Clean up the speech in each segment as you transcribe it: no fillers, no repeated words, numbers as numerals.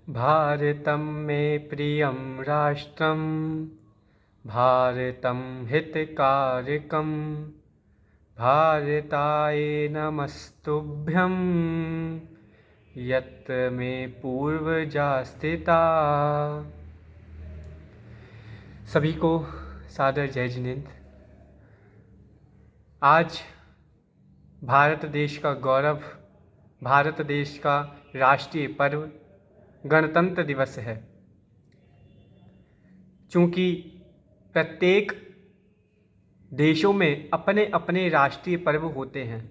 भारतं मे प्रियं राष्ट्रं भारतं हितकारकं भारताय नमस्तुभ्यं यत्र मे पूर्वजा स्थिता। सभी को सादर जय जिनेंद्र। आज भारत देश का गौरव, भारत देश का राष्ट्रीय पर्व गणतंत्र दिवस है। चूँकि प्रत्येक देशों में अपने अपने राष्ट्रीय पर्व होते हैं,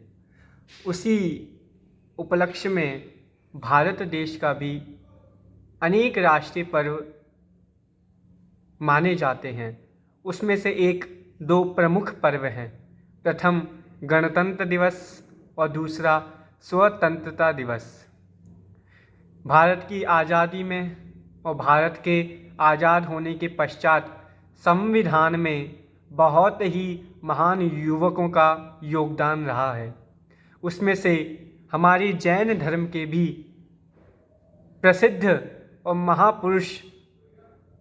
उसी उपलक्ष्य में भारत देश का भी अनेक राष्ट्रीय पर्व माने जाते हैं। उसमें से एक दो प्रमुख पर्व हैं। प्रथम गणतंत्र दिवस और दूसरा स्वतंत्रता दिवस। भारत की आज़ादी में और भारत के आज़ाद होने के पश्चात संविधान में बहुत ही महान युवकों का योगदान रहा है। उसमें से हमारे जैन धर्म के भी प्रसिद्ध और महापुरुष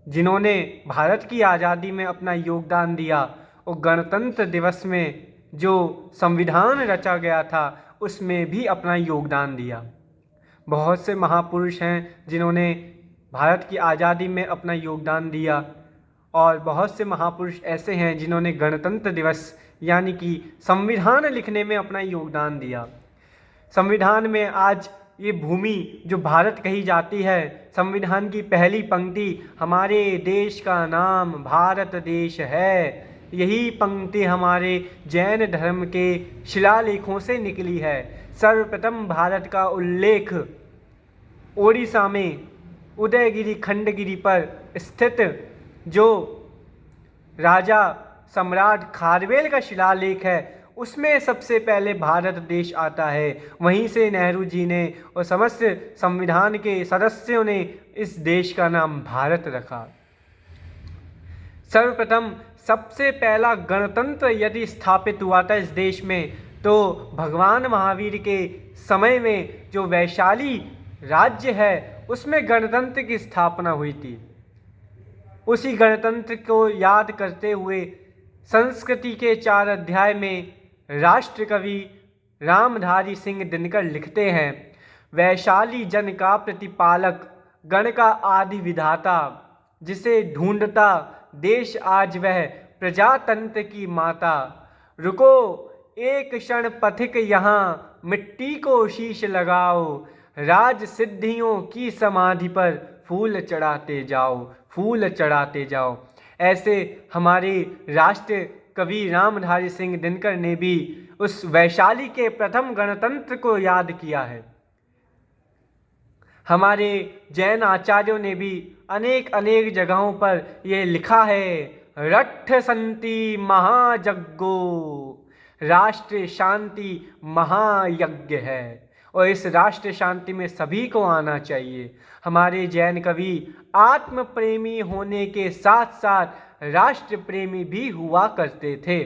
जिन्होंने भारत की आज़ादी में अपना योगदान दिया और गणतंत्र दिवस में जो संविधान रचा गया था उसमें भी अपना योगदान दिया। बहुत से महापुरुष हैं जिन्होंने भारत की आज़ादी में अपना योगदान दिया और बहुत से महापुरुष ऐसे हैं जिन्होंने गणतंत्र दिवस यानी कि संविधान लिखने में अपना योगदान दिया। संविधान में आज ये भूमि जो भारत कही जाती है, संविधान की पहली पंक्ति हमारे देश का नाम भारत देश है। यही पंक्ति हमारे जैन धर्म के शिलालेखों से निकली है। सर्वप्रथम भारत का उल्लेख ओडिशा में उदयगिरी खंडगिरी पर स्थित जो राजा सम्राट खारवेल का शिलालेख है उसमें सबसे पहले भारत देश आता है। वहीं से नेहरू जी ने और समस्त संविधान के सदस्यों ने इस देश का नाम भारत रखा। सर्वप्रथम सबसे पहला गणतंत्र यदि स्थापित हुआ था इस देश में तो भगवान महावीर के समय में जो वैशाली राज्य है उसमें गणतंत्र की स्थापना हुई थी। उसी गणतंत्र को याद करते हुए संस्कृति के 4 अध्याय में राष्ट्र कवि रामधारी सिंह दिनकर लिखते हैं, वैशाली जन का प्रतिपालक गण का आदि विधाता, जिसे ढूंढता देश आज वह प्रजातंत्र की माता। रुको एक क्षण पथिक यहाँ मिट्टी को शीश लगाओ, राज सिद्धियों की समाधि पर फूल चढ़ाते जाओ, फूल चढ़ाते जाओ। ऐसे हमारे राष्ट्र कवि रामधारी सिंह दिनकर ने भी उस वैशाली के प्रथम गणतंत्र को याद किया है। हमारे जैन आचार्यों ने भी अनेक अनेक जगहों पर यह लिखा है, रट्ठ संति महायज्ञो, राष्ट्र शांति महायज्ञ है। और इस राष्ट्र शांति में सभी को आना चाहिए। हमारे जैन कवि आत्म प्रेमी होने के साथ साथ राष्ट्र प्रेमी भी हुआ करते थे।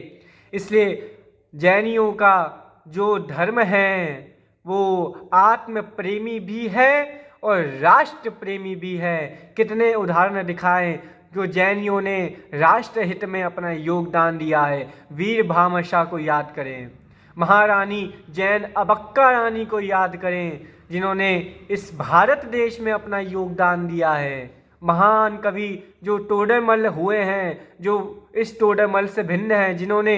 इसलिए जैनियों का जो धर्म है वो आत्म प्रेमी भी है और राष्ट्र प्रेमी भी है। कितने उदाहरण दिखाएं जो जैनियों ने राष्ट्र हित में अपना योगदान दिया है। वीर भामाशाह को याद करें, महारानी जैन अबक्का रानी को याद करें जिन्होंने इस भारत देश में अपना योगदान दिया है। महान कवि जो टोडरमल हुए हैं, जो इस टोडरमल से भिन्न हैं, जिन्होंने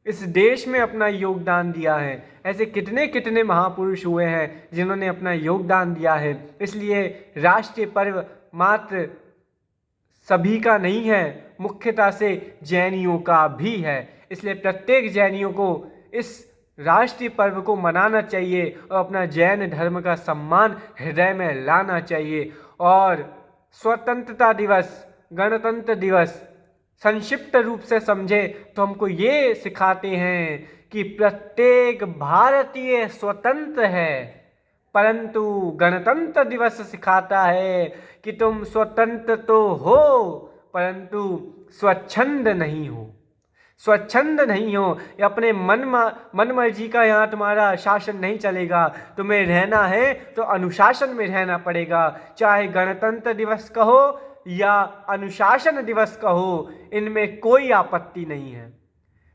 इस देश में अपना योगदान दिया है। ऐसे कितने कितने महापुरुष हुए हैं जिन्होंने अपना योगदान दिया है। इसलिए राष्ट्रीय पर्व मात्र सभी का नहीं है, मुख्यतः से जैनियों का भी है। इसलिए प्रत्येक जैनियों को इस राष्ट्रीय पर्व को मनाना चाहिए और अपना जैन धर्म का सम्मान हृदय में लाना चाहिए। और स्वतंत्रता दिवस, गणतंत्र दिवस संक्षिप्त रूप से समझे तो हमको ये सिखाते हैं कि प्रत्येक भारतीय स्वतंत्र है, परंतु गणतंत्र दिवस सिखाता है कि तुम स्वतंत्र तो हो परंतु स्वच्छंद नहीं हो। स्वच्छंद नहीं हो, या अपने मन मर्जी का यहाँ तुम्हारा शासन नहीं चलेगा। तुम्हें रहना है तो अनुशासन में रहना पड़ेगा। चाहे गणतंत्र दिवस कहो या अनुशासन दिवस कहो, इनमें कोई आपत्ति नहीं है।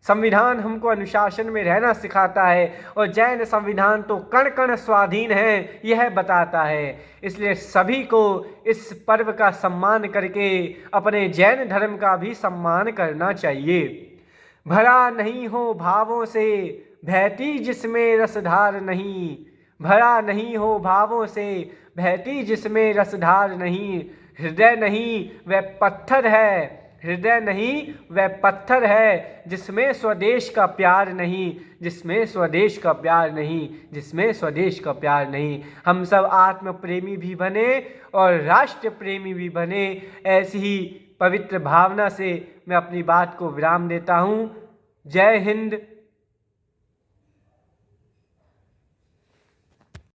संविधान हमको अनुशासन में रहना सिखाता है और जैन संविधान तो कण कण स्वाधीन है, यह बताता है। इसलिए सभी को इस पर्व का सम्मान करके अपने जैन धर्म का भी सम्मान करना चाहिए। भरा नहीं हो भावों से बहती जिसमें रसधार नहीं, भरा नहीं हो भावों से बहती जिसमें रसधार नहीं। हृदय नहीं वह पत्थर है, हृदय नहीं वह पत्थर है जिसमें स्वदेश का प्यार नहीं, जिसमें स्वदेश का प्यार नहीं, जिसमें स्वदेश का प्यार नहीं। हम सब आत्म प्रेमी भी बने और राष्ट्र प्रेमी भी बने। ऐसी ही पवित्र भावना से मैं अपनी बात को विराम देता हूँ। जय हिंद,